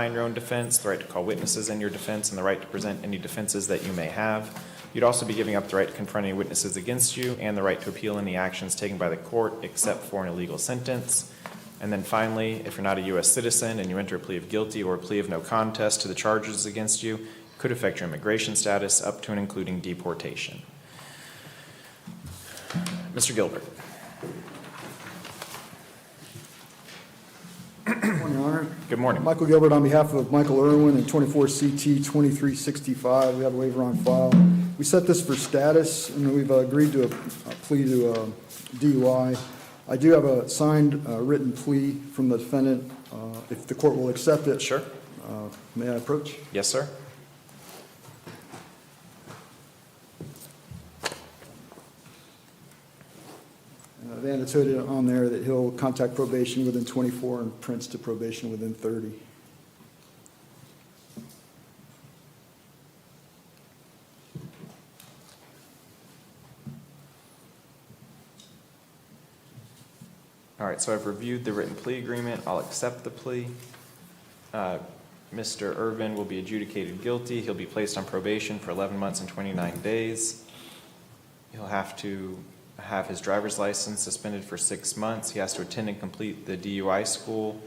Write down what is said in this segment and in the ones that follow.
In your own defense, the right to call witnesses in your defense, and the right to present any defenses that you may have. You'd also be giving up the right to confront any witnesses against you and the right to appeal any actions taken by the court except for an illegal sentence. And then finally, if you're not a U.S. citizen and you enter a plea of guilty or a plea of no contest to the charges against you, it could affect your immigration status up to and including deportation. Mr. Gilbert. Good morning, Your Honor. Good morning. Michael Gilbert on behalf of Michael Irwin and 24 CT 2365. We have a waiver on file. We set this for status, and we've agreed to a plea to a DUI. I do have a signed written plea from the defendant. If the court will accept it. Sure. May I approach? Yes, sir. They annotated on there that he'll contact probation within 24 and Prince to probation within 30. All right, so I've reviewed the written plea agreement. I'll accept the plea. Mr. Irvin will be adjudicated guilty. He'll be placed on probation for 11 months and 29 days. He'll have to have his driver's license suspended for 6 months. He has to attend and complete the DUI school,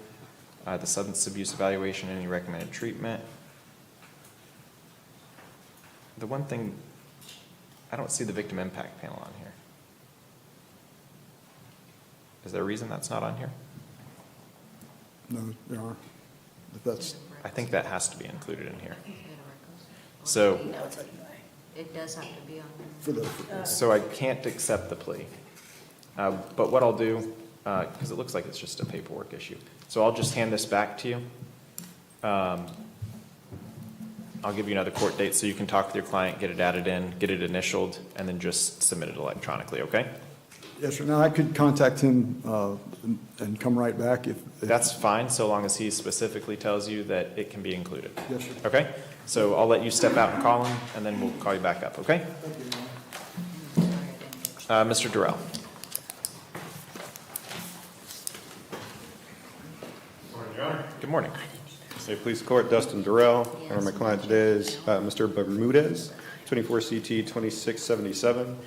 the substance abuse evaluation, and any recommended treatment. The one thing, I don't see the victim impact panel on here. Is there a reason that's not on here? No, there are. But that's. I think that has to be included in here. So, it does have to be on For the, so I can't accept the plea. But what I'll do, because it looks like it's just a paperwork issue, so I'll just hand this back to you. I'll give you another court date so you can talk with your client, get it added in, get it initialed, and then just submit it electronically, okay? yes, sir. Now I could contact him and come right back if. That's fine, so long as he specifically tells you that it can be included. Yes, sir. Okay? So I'll let you step out and call him, and then we'll call you back up, okay? Mr. Durrell. Morning, Your Honor. Good morning. Say, police court, Dustin Durrell. And my client today is Mr. Bermudez, 24 CT 2677.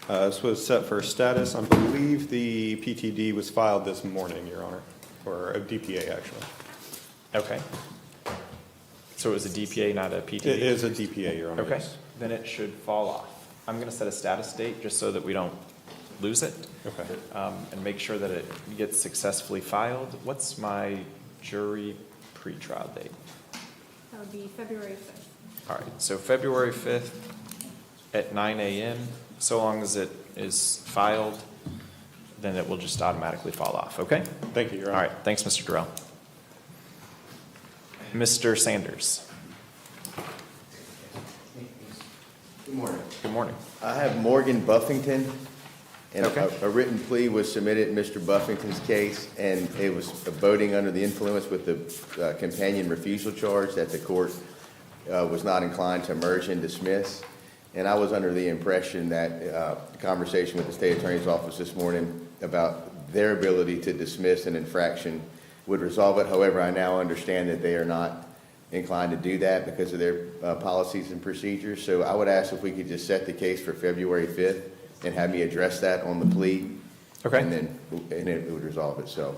This was set for status. I believe the PTD was filed this morning, Your Honor, or a DPA actually. Okay. So it was a DPA, not a PTD? It is a DPA, Your Honor. Okay, Yes. then it should fall off. I'm going to set a status date just so that we don't lose it. Okay. And make sure that it gets successfully filed. What's my jury pretrial date? That would be February 5th. All right, so February 5th at 9 a.m., so long as it is filed, then it will just automatically fall off, okay? Thank you, Your Honor. All right, thanks, Mr. Durrell. Mr. Sanders. Good morning. Good morning. I have Morgan Buffington, and Okay. a written plea was submitted in Mr. Buffington's case, and it was voting under the influence with the companion refusal charge that the court was not inclined to merge and dismiss. And I was under the impression that the conversation with the state attorney's office this morning about their ability to dismiss an infraction would resolve it. However, I now understand that they are not inclined to do that because of their policies and procedures. So I would ask if we could just set the case for February 5th and have me address that on the plea. Okay. And then it would resolve itself.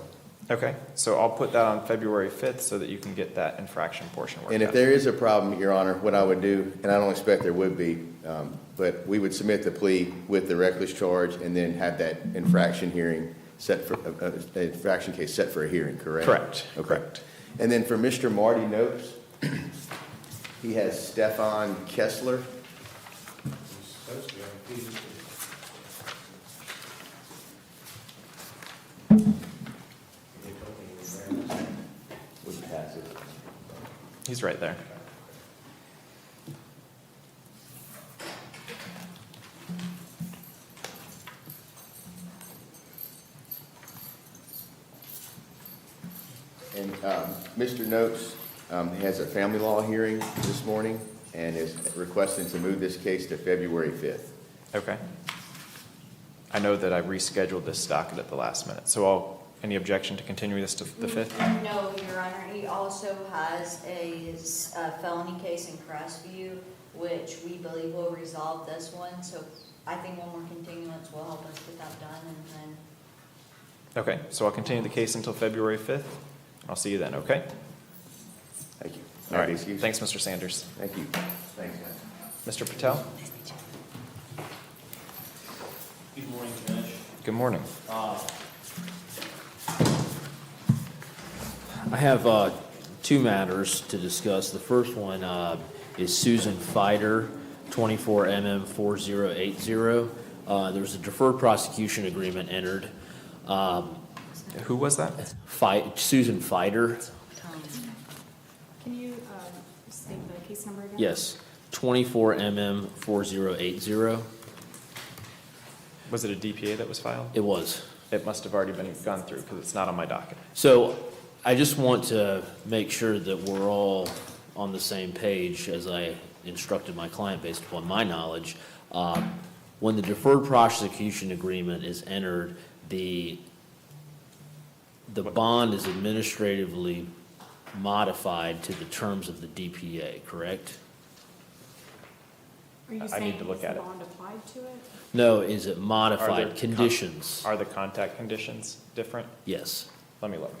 Okay, so I'll put that on February 5th so that you can get that infraction portion worked out. And if there is a problem, Your Honor, what I would do, and I don't expect there would be, but we would submit the plea with the reckless charge and then have that infraction hearing set for, infraction case set for a hearing, correct? Correct, Okay. correct. And then for Mr. Marty Noakes, he has Stefan Kessler. Would pass it. He's right there. And Mr. Noakes has a family law hearing this morning and is requesting to move this case to February 5th. Okay. I know that I rescheduled this docket at the last minute, so any objection to continuing this to the 5th? No, Your Honor, he also has a felony case in Crestview, which we believe will resolve this one, so I think one more continuance will help us get that done, and then Okay, so I'll continue the case until February 5th. I'll see you then, okay? Thank you. All right, Excuse me. thanks, Mr. Sanders. Thank you. Thanks, guys. Mr. Patel? Good morning, Judge. Good morning. I have two matters to discuss. The first one is Susan Fider, 24MM4080. There's a deferred prosecution agreement entered. Who was that? Susan Fider, Can you state the case number again? yes, 24MM4080. Was it a DPA that was filed? It was. It must have already been gone through because it's not on my docket. So I just want to make sure that we're all on the same page as I instructed my client based upon my knowledge. When the deferred prosecution agreement is entered, the bond is administratively modified to the terms of the DPA, correct? Are you I saying need to look is at the it. bond applied to it? No, is it Are modified? the Conditions? Are the contact conditions different? Yes. Let me look.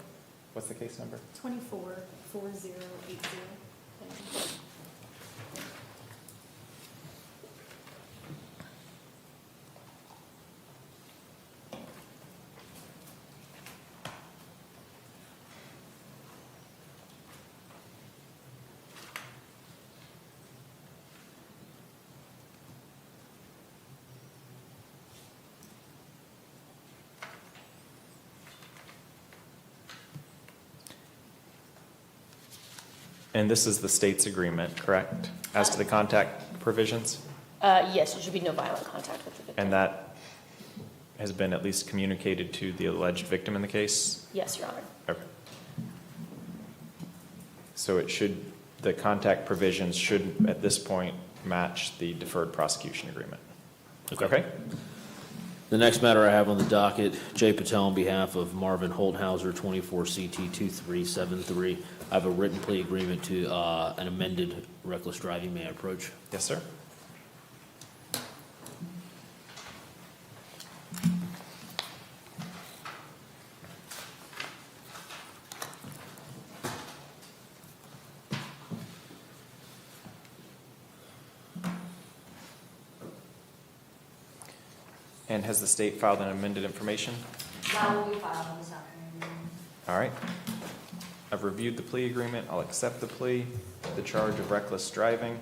What's the case number? 244080. And this is the state's agreement, correct? As to the contact provisions? Yes, there should be no violent contact with the victim. And that has been at least communicated to the alleged victim in the case? Yes, Your Honor. Okay. So the contact provisions should, at this point, match the deferred prosecution agreement? Okay? The next matter I have on the docket, Jay Patel on behalf of Marvin Holthouser, 24CT2373. I have a written plea agreement to an amended reckless driving. May I approach? Yes, sir. And has the state filed an amended information? that will be filed this afternoon. All right. I've reviewed the plea agreement. I'll accept the plea. The charge of reckless driving.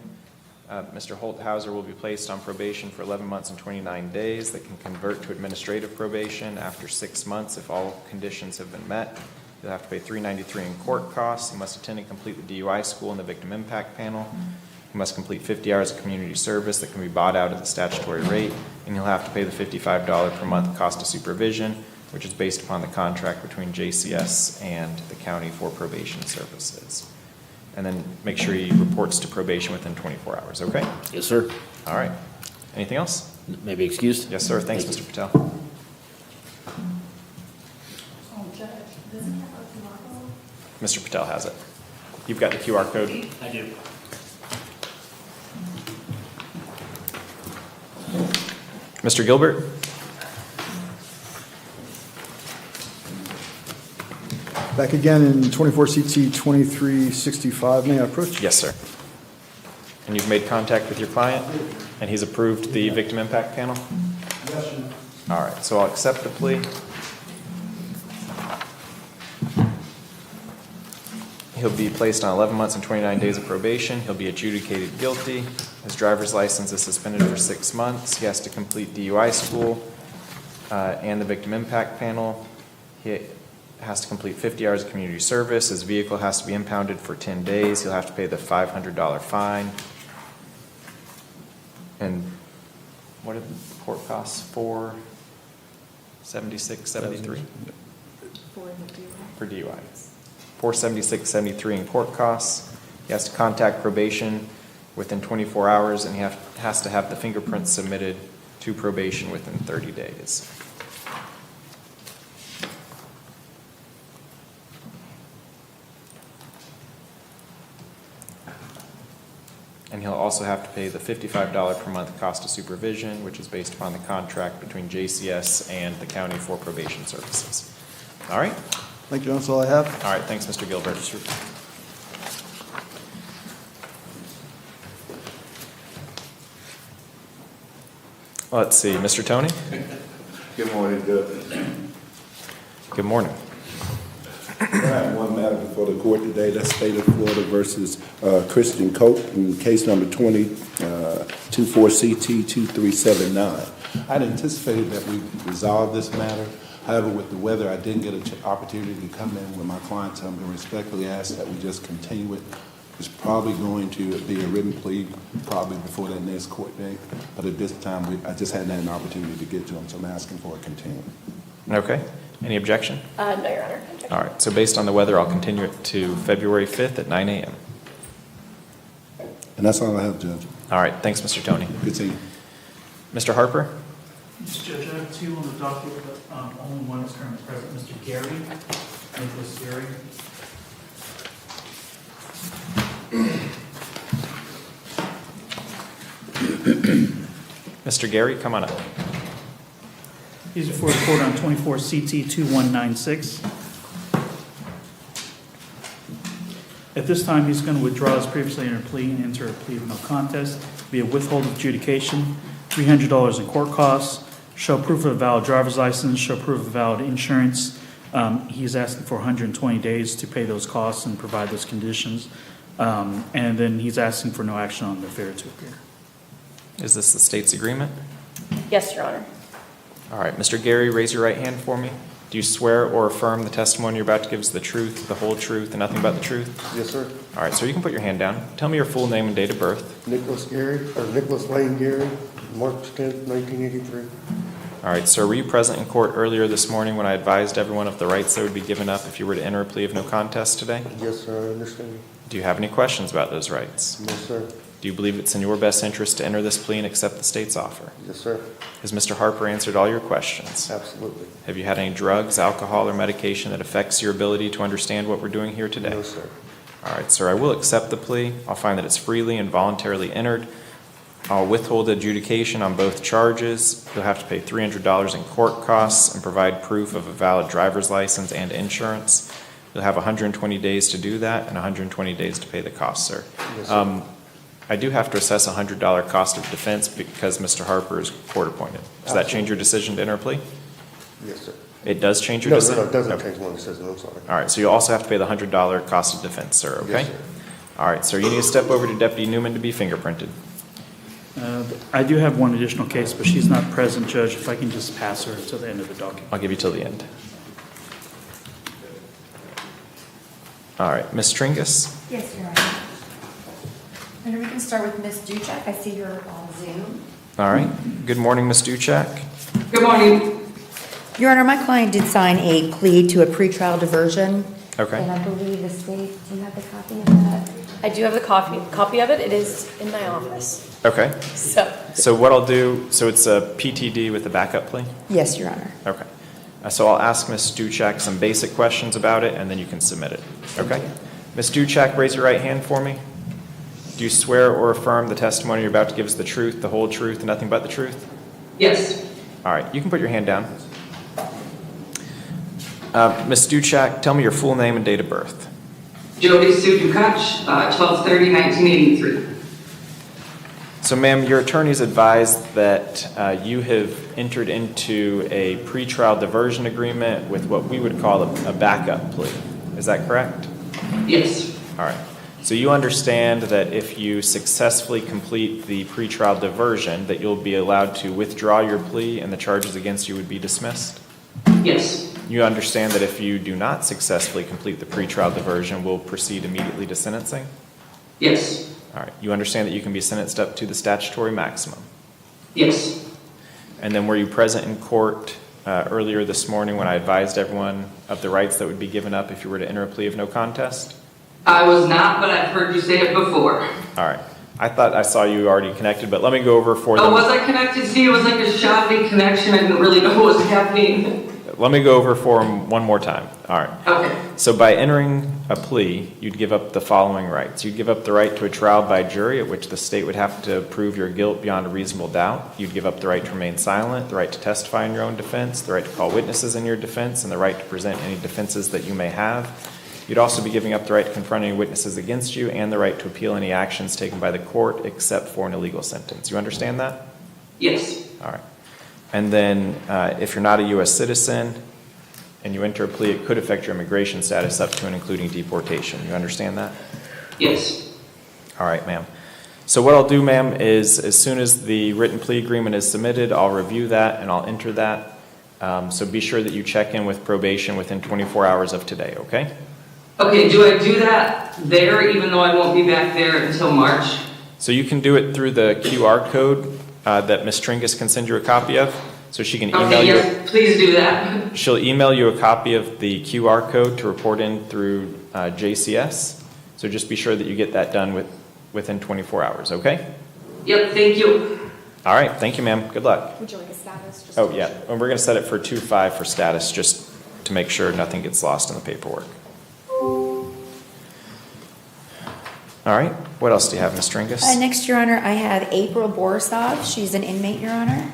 Mr. Holthouser will be placed on probation for 11 months and 29 days that can convert to administrative probation after 6 months if all conditions have been met. He'll have to pay $393 in court costs. He must attend and complete the DUI school and the victim impact panel. He must complete 50 hours of community service that can be bought out at the statutory rate, and he'll have to pay the $55 per month cost of supervision, which is based upon the contract between JCS and the county for probation services. And then make sure he reports to probation within 24 hours, okay? Yes, sir. All right. Anything else? May be excused? Yes, sir. Thanks, Thank Mr. Patel. Mr. Patel has it. You've got the QR code. I do. Mr. Gilbert? Back again in 24 CT 2365. May I approach? Yes, sir. And you've made contact with your client, and he's approved the victim impact panel? Yes, sir. All right, so I'll accept the plea. He'll be placed on 11 months and 29 days of probation. He'll be adjudicated guilty. His driver's license is suspended for 6 months. He has to complete DUI school and the victim impact panel. has to complete 50 hours of community service. His vehicle has to be impounded for 10 days. He'll have to pay the $500 fine. And what did the court cost? $476.73 for DUI. $476.73 in court costs. He has to contact probation within 24 hours, and he has to have the fingerprints submitted to probation within 30 days. And he'll also have to pay the $55 per month cost of supervision, which is based upon the contract between JCS and the county for probation services. All right? Thank you, that's all I have. All right, thanks, Mr. Gilbert. Let's see, Mr. Tony? Good morning, Judge. Good morning. I have one matter before the court today. That's State of Florida versus Christian Copin, case number 24CT2379. I'd anticipated that we resolve this matter. However, with the weather, I didn't get an opportunity to come in with my client, so I'm going to respectfully ask that we just continue it. It's probably going to be a written plea probably before that next court date, but at this time, I just hadn't had an opportunity to get to him, so I'm asking for a continuance. Okay. Any objection? No, Your Honor. Objection. All right, so based on the weather, I'll continue it to February 5th at 9 a.m. And that's all I have, Judge. All right, thanks, Mr. Tony. Good seeing you. Mr. Harper? Mr. Judge, I have two on the docket, but only one is currently present. Mr. Gary, Nicholas Gary. Mr. Gary, come on up. He's before the court on 24 CT 2196. At this time, he's going to withdraw his previously entered plea and enter a plea of no contest, be a withhold of adjudication, $300 in court costs, show proof of a valid driver's license, show proof of valid insurance. He's asking for 120 days to pay those costs and provide those conditions. And then he's asking for no action on the failure to appear. Is this the state's agreement? Yes, Your Honor. All right, Mr. Gary, raise your right hand for me. Do you swear or affirm the testimony you're about to give is the truth, the whole truth, and nothing but the truth? Yes, sir. All right, so you can put your hand down. Tell me your full name and date of birth. Nicholas Lane Gary, March 10th, 1983. All right, sir, were you present in court earlier this morning when I advised everyone of the rights that would be given up if you were to enter a plea of no contest today? Yes, sir, I understand. Do you have any questions about those rights? Yes, sir. Do you believe it's in your best interest to enter this plea and accept the state's offer? Yes, sir. Has Mr. Harper answered all your questions? Absolutely. Have you had any drugs, alcohol, or medication that affects your ability to understand what we're doing here today? No, sir. All right, sir, I will accept the plea. I'll find that it's freely and voluntarily entered. I'll withhold adjudication on both charges. You'll have to pay $300 in court costs and provide proof of a valid driver's license and insurance. You'll have 120 days to do that and 120 days to pay the costs, sir. Yes, sir. I do have to assess a $100 cost of defense because Mr. Harper is court appointed. Does that change your decision to enter a plea? Yes, sir. It does change your No, decision? it doesn't Okay. change one decision, I'm sorry. All right, so you also have to pay the $100 cost of defense, sir, okay? Yes, sir. All right, sir, you need to step over to Deputy Newman to be fingerprinted. I do have one additional case, but she's not present, Judge. If I can just pass her until the end of the docket. I'll give you till the end. All right, Ms. Tringus? Yes, Your Honor. And we can start with Ms. Duchak. I see her on Zoom. All right, good morning, Ms. Duchak. Good morning. Your Honor, my client did sign a plea to a pretrial diversion. Okay. And I believe the state, do you have the copy of that? I do have the copy of it. It is in my office. Okay, So, what I'll do, so it's a PTD with a backup plea? Yes, Your Honor. Okay. So I'll ask Ms. Duchak some basic questions about it, and then you can submit it. Okay? Ms. Duchak, raise your right hand for me. Do you swear or affirm the testimony you're about to give is the truth, the whole truth, and nothing but the truth? Yes. All right, you can put your hand down. Ms. Duchak, tell me your full name and date of birth. Jody Sue Duchak, 12/30/1983. So, ma'am, your attorneys advised that you have entered into a pretrial diversion agreement with what we would call a backup plea. Is that correct? Yes. All right. So you understand that if you successfully complete the pretrial diversion, that you'll be allowed to withdraw your plea and the charges against you would be dismissed? Yes. You understand that if you do not successfully complete the pretrial diversion, we'll proceed immediately to sentencing? Yes. All right. You understand that you can be sentenced up to the statutory maximum? Yes. And then were you present in court earlier this morning when I advised everyone of the rights that would be given up if you were to enter a plea of no contest? I was not, but I've heard you say it before. All right. I thought I saw you already connected, but let me go over for Oh, them. was I connected? See, it was like a shoddy connection. I didn't really know what was happening. Let me go over for them one more time. All right. Okay. So by entering a plea, you'd give up the following rights. You'd give up the right to a trial by jury, at which the state would have to prove your guilt beyond a reasonable doubt. You'd give up the right to remain silent, the right to testify in your own defense, the right to call witnesses in your defense, and the right to present any defenses that you may have. You'd also be giving up the right to confront any witnesses against you and the right to appeal any actions taken by the court except for an illegal sentence. You understand that? Yes. All right. And then if you're not a U.S. citizen and you enter a plea, it could affect your immigration status up to and including deportation. You understand that? Yes. All right, ma'am. So what I'll do, ma'am, is as soon as the written plea agreement is submitted, I'll review that and I'll enter that. So be sure that you check in with probation within 24 hours of today, okay? Okay, do I do that there even though I won't be back there until March? So you can do it through the QR code that Ms. Tringus can send you a copy of. So she can email Okay, you. yes, please do that. She'll email you a copy of the QR code to report in through JCS. So just be sure that you get that done within 24 hours, okay? Yep, thank you. All right, thank you, ma'am. Good luck. Would you like a status? Just Oh, to yeah, make sure? and we're going to set it for 2-5 for status, just to make sure nothing gets lost in the paperwork. All right, what else do you have, Ms. Stringus? Next, Your Honor, I have April Borisov. She's an inmate, Your Honor.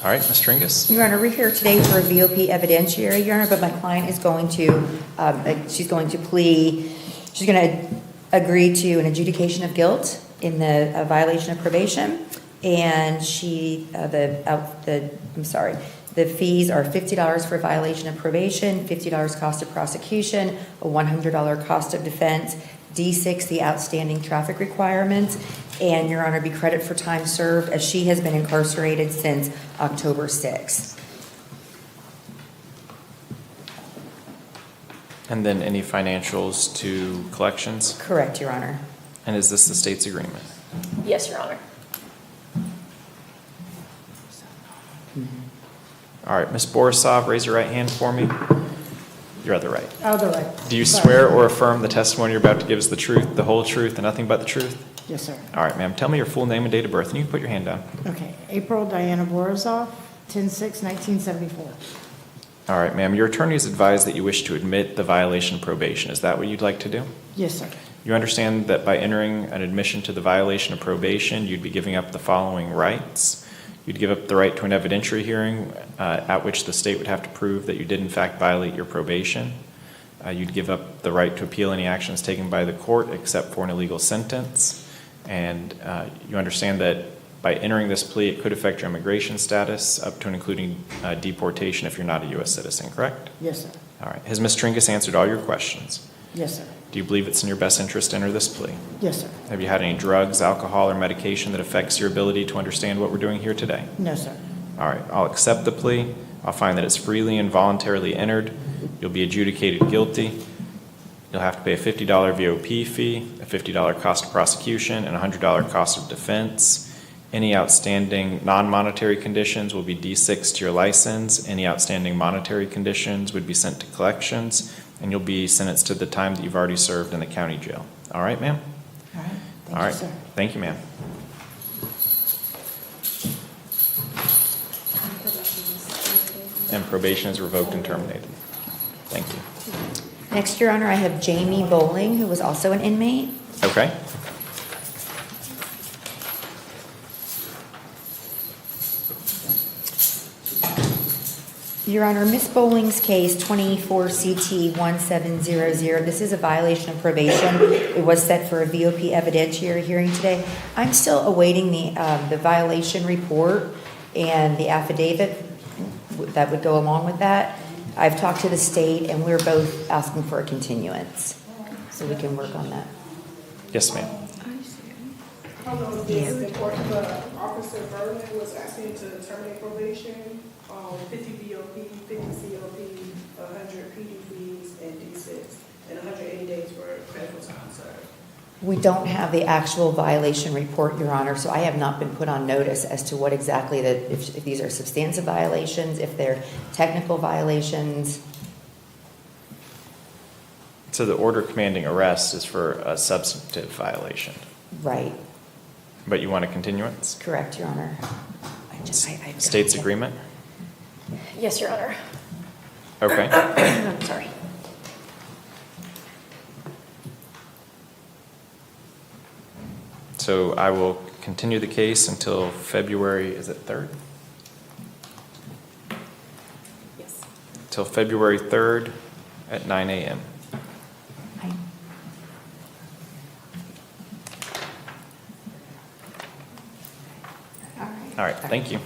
All right, Ms. Stringus? Your Honor, we're here today for a VOP evidentiary, Your Honor, but my client is going to, she's going to plea, she's going to agree to an adjudication of guilt in the violation of probation, and the fees are $50 for violation of probation, $50 cost of prosecution, a $100 cost of defense, D6, the outstanding traffic requirements, and, Your Honor, be credit for time served, as she has been incarcerated since October 6th. And then any financials to collections? Correct, Your Honor. And is this the state's agreement? Yes, Your Honor. All right, Ms. Borisov, raise your right hand for me. Your other right. Other right. Do you swear or affirm the testimony you're about to give is the truth, the whole truth, and nothing but the truth? Yes, sir. All right, ma'am. Tell me your full name and date of birth, and you can put your hand down. Okay. April Diana Borisov, 10/6/1974. All right, ma'am. Your attorney has advised that you wish to admit the violation of probation. Is that what you'd like to do? Yes, sir. You understand that by entering an admission to the violation of probation, you'd be giving up the following rights. You'd give up the right to an evidentiary hearing at which the state would have to prove that you did in fact violate your probation. You'd give up the right to appeal any actions taken by the court except for an illegal sentence. And you understand that By entering this plea, it could affect your immigration status up to and including deportation if you're not a U.S. citizen, correct? Yes, sir. All right. Has Ms. Tringus answered all your questions? Yes, sir. Do you believe it's in your best interest to enter this plea? Yes, sir. Have you had any drugs, alcohol, or medication that affects your ability to understand what we're doing here today? No, sir. All right, I'll accept the plea. I'll find that it's freely and voluntarily entered. You'll be adjudicated guilty. You'll have to pay a $50 VOP fee, a $50 cost of prosecution, and a $100 cost of defense. Any outstanding non-monetary conditions will be D6 to your license. Any outstanding monetary conditions would be sent to collections, and you'll be sentenced to the time that you've already served in the county jail. All right, ma'am? All right. All Thank right. you, sir. Thank you, ma'am. And probation is revoked and terminated. Thank you. Next, Your Honor, I have Jamie Bowling, who was also an inmate. Okay. Your Honor, Ms. Bowling's case, 24 CT 1700, this is a violation of probation. It was set for a VOP evidentiary hearing today. I'm still awaiting the violation report and the affidavit that would go along with that. I've talked to the state, and we're both asking for a continuance, so we can work on that. Yes, ma'am. How long is the court, Officer Vernon was asking to terminate probation, 50 VOP, 50 COP, 100 PD fees, and D6, and 180 days for credible time served. We don't have the actual violation report, Your Honor, so I have not been put on notice as to what exactly that, if these are substantive violations, if they're technical violations. So the order commanding arrest is for a substantive violation, Right, but you want a continuance? correct, Your Honor. State's agreement? Yes, Your Honor. Okay. I'm sorry. So I will continue the case until February, is it 3rd? Yes. Till February 3rd at 9 a.m. All right, thank you.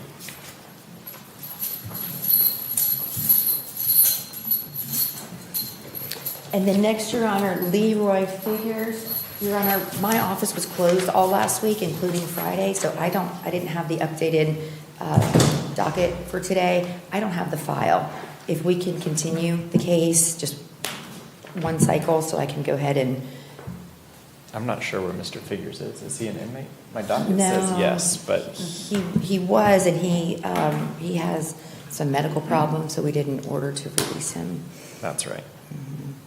And then next, Your Honor, Leroy Figures. Your Honor, my office was closed all last week, including Friday, so I didn't have the updated docket for today. I don't have the file. If we can continue the case, just one cycle, so I can go ahead and. I'm not sure where Mr. Figures is. Is he an inmate? My docket No. says yes, but He was, and he has some medical problems, so we didn't order to release him. that's right.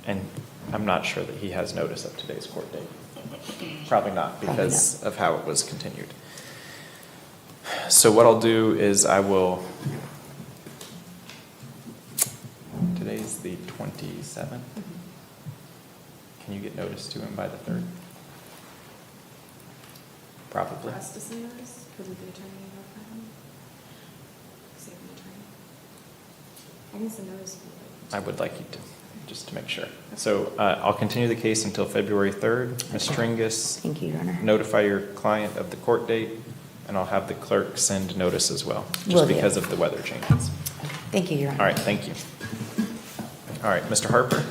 And I'm not sure that he has notice of today's court date. Probably not because of how it was continued. So what I'll do is I will, today's the 27th. Can you get notice to him by the 3rd? Probably. For us to send notice, because of the attorney notify him? Save the attorney. I can send notice. I would like you to, just to make sure. So I'll continue the case until February 3rd. Ms. Tringus. Thank you, Your Honor. Notify your client of the court date, and I'll have the clerk send notice as well, Will just do. because of the weather changes. Thank you, Your Honor. All right, thank you. All right, Mr. Harper?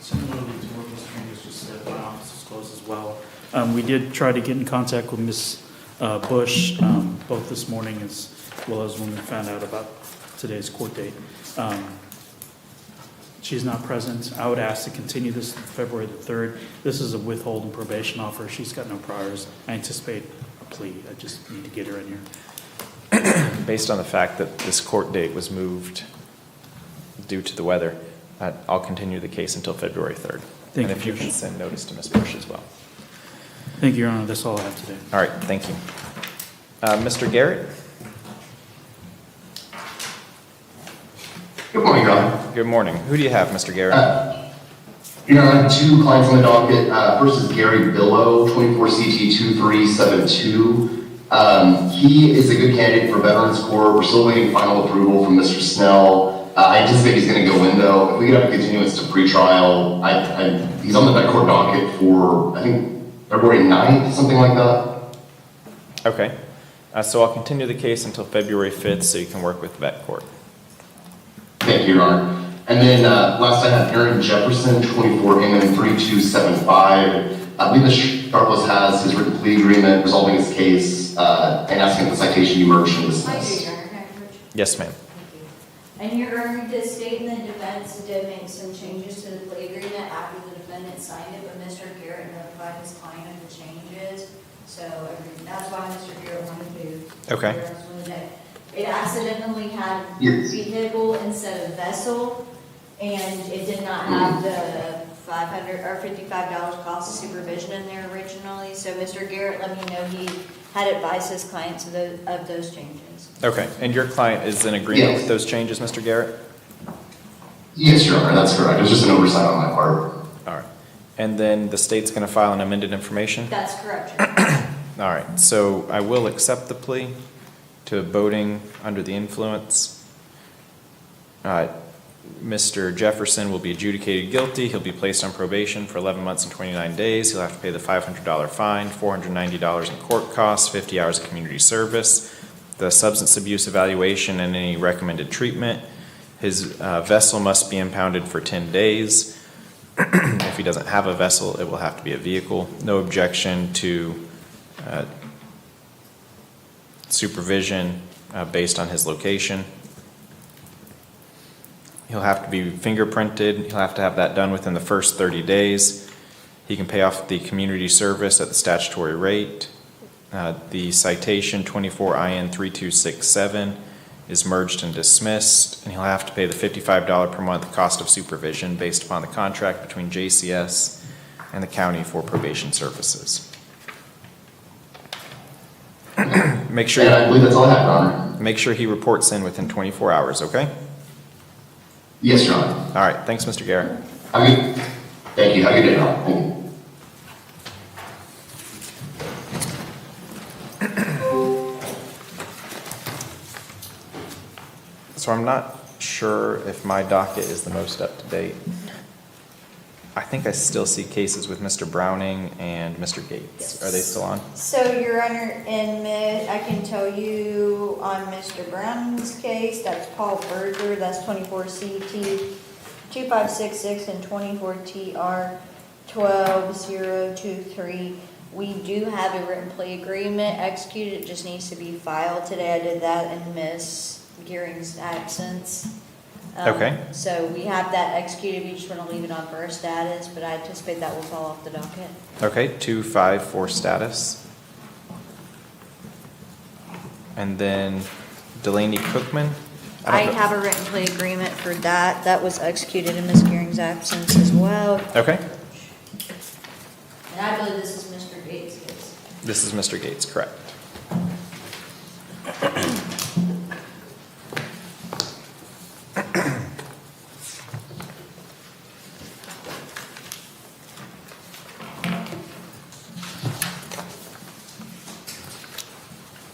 Similarly to what Mr. Fingers just said, my office is closed as well. We did try to get in contact with Ms. Bush, both this morning as well as when we found out about today's court date. She's not present. I would ask to continue this to February the 3rd. This is a withhold and probation offer. She's got no priors. I anticipate a plea. I just need to get her in here. Based on the fact that this court date was moved due to the weather, I'll continue the case until February 3rd. Thank And if you, you Judge. can send notice to Ms. Bush as well. Thank you, Your Honor. That's all I have today. All right, thank you. Mr. Garrett? Good morning, Your Honor. Good morning. Who do you have, Mr. Garrett? Your Honor, I have two clients on the docket. First is Gary Billow, 24 CT 2372. He is a good candidate for Veterans Court. We're still waiting final approval from Mr. Snell. I anticipate he's going to go in, though. If we could have a continuance to pretrial, he's on the Vet Court docket for, I think, February 9th, something like that. Okay. So I'll continue the case until February 5th so you can work with vet court. Thank you, Your Honor. And then last I have Aaron Jefferson, 24 Inman 3275. I believe Mr. Sharpless has his written plea agreement resolving his case and asking that the citation be merged and I do, dismissed. Your Honor. Can I approach? Yes, ma'am. And Your Honor, the state and the defense did make some changes to the plea agreement after the defendant signed it, but Mr. Garrett notified his client of the changes. So that's why Mr. Garrett wanted to. Okay. It accidentally had Yes. vehicle instead of vessel, and it did not have the $500 or $55 cost of supervision in there originally. So Mr. Garrett let me know he had advised his clients of those changes. Okay. And your client is in agreement Yes. with those changes, Mr. Garrett? Yes, Your Honor, that's correct. It was just an oversight on my part. All right. And then the state's going to file an amended information? That's correct, Your Honor. All right. So I will accept the plea to boating under the influence. Mr. Jefferson will be adjudicated guilty. He'll be placed on probation for 11 months and 29 days. He'll have to pay the $500 fine, $490 in court costs, 50 hours of community service, the substance abuse evaluation, and any recommended treatment. His vessel must be impounded for 10 days. If he doesn't have a vessel, it will have to be a vehicle. No objection to supervision based on his location. He'll have to be fingerprinted. He'll have to have that done within the first 30 days. He can pay off the community service at the statutory rate. The citation 24 IN 3267 is merged and dismissed, and he'll have to pay the $55 per month cost of supervision based upon the contract between JCS and the county for probation services. Make sure. And I believe that's all I have, Your Honor. Make sure he reports in within 24 hours, okay? Yes, Your Honor. All right, thanks, Mr. Garrett. Thank you. Have a good day, Your Honor. Thank you. So I'm not sure if my docket is the most up-to-date. I think I still see cases with Mr. Browning and Mr. Gates. Are they still on? So, Your Honor, I can tell you on Mr. Brown's case, that's Paul Berger, that's 24 CT 2566 and 24 TR 12023. We do have a written plea agreement executed, it just needs to be filed today. I did that in Miss Gearing's absence. Okay. So we have that executed, we just want to leave it on for our status, but I anticipate that will fall off the docket. Okay, 254 status. And then Delaney Cookman. I don't know- have a written plea agreement for that. That was executed in Ms. Gearing's absence as well. Okay, And I believe this is Mr. Gates' case. this is Mr. Gates, correct.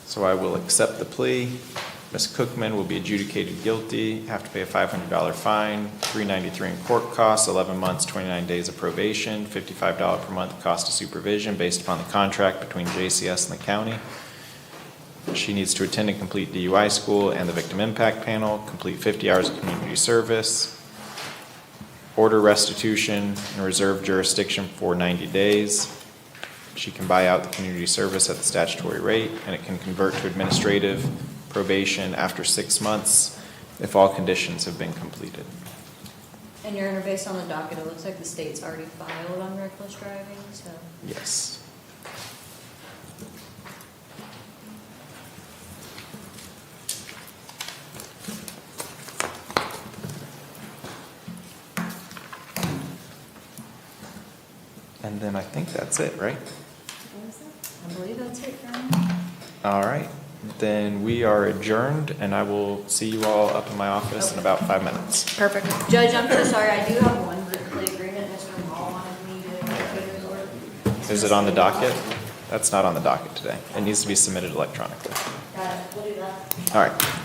So I will accept the plea. Ms. Cookman will be adjudicated guilty, have to pay a $500 fine, $393 in court costs, 11 months, 29 days of probation, $55 per month cost of supervision based upon the contract between JCS and the county. She needs to attend and complete DUI school and the victim impact panel, complete 50 hours of community service, order restitution and reserve jurisdiction for 90 days. She can buy out the community service at the statutory rate, and it can convert to administrative probation after 6 months if all conditions have been completed. And Your Honor, based on the docket, it looks like the state's already filed on reckless driving, so. Yes. And then I think that's it, right? I believe that's it, Your Honor. All right, then we are adjourned, and I will see you all up in my office in about 5 minutes. Perfect. Judge, I'm so sorry, I do have one written plea agreement. Mr. Mall wanted me to take his order. Is it on the docket? That's not on the docket today. It needs to be submitted electronically. Got it, we'll do that. All right.